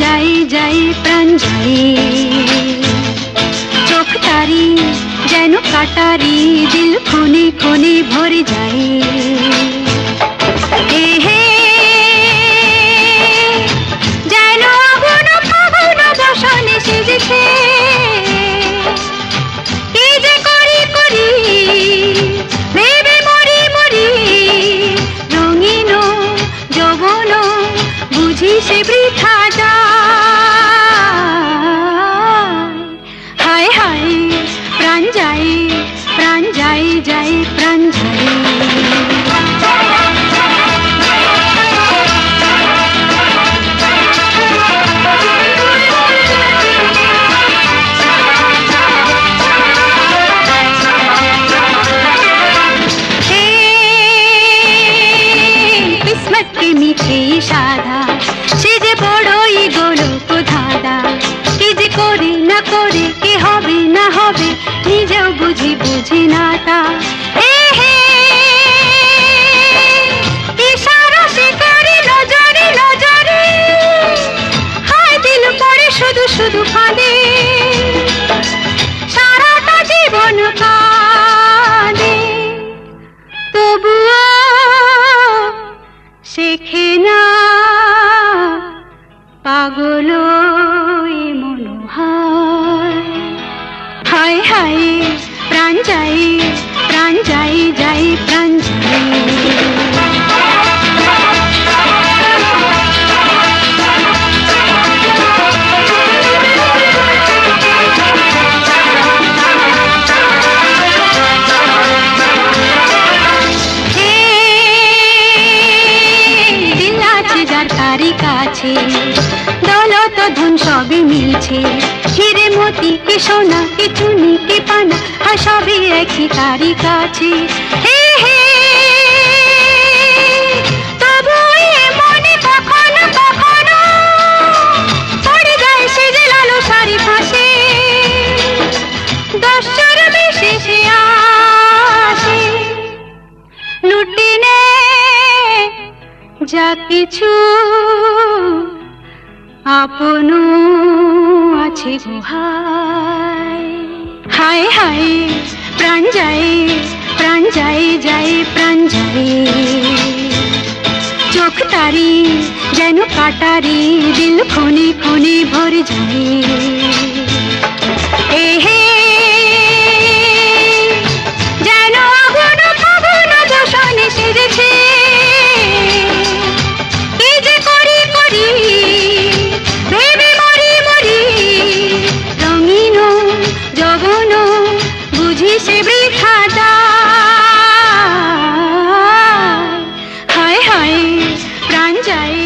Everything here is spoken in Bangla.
যাই যাই প্রাণ যাই, চোখ তারি যেন কাটারি, দিল খুনে খুনে ভরে যাই। যেন আগুন ফাগুন বসনে সেজেছে, কি যে করি করি ভেবে মরি মরি, রঙিন যৌবন বুঝি সে বৃথা যায়। হায় হায় প্রাণ যাই যাই প্রাণ যাই। किस्मत के मीठे साधा से जे बड़ई गोलक धाঁধা, কি যে করে না করে কি হবে না হবে নিজেও বুঝি বুঝি না তা। ইশারা সে করে নজরে নজরে, হায় দিল পড়ে শুধু শুধু কাঁদে, সারাটা জীবন কাঁদে, তবুও শেখে না পাগল মনোহায়। হায় হায় প্রাণ যাই যাই প্রাণ যাই। দৌলত ধন সবই মিলছে, হিরে মতি কি সোনা কি চুনি কি পানা, আর সবই একই তারি কাছে। তবু মনে কখনো কখনো পড়ে যায় সে যে লালো সারি ফাঁসে, দশর বিশেষে আসে লুটি নে যা কিছু আপন আছে গুহায়। হায় হায় প্রাণ যাই যাই প্রাণ যাই, চোখ তারি যেন কাটারি, দিল খুনে খুনে ভরে যাই। যেন আগুন ফাগুন বসনে সেজেছে, কি যে করি করি ভেবে মরি মরি, রঙিন যৌবন বুঝি সে বৃথা যায়। হায় হায় প্রাণ যাই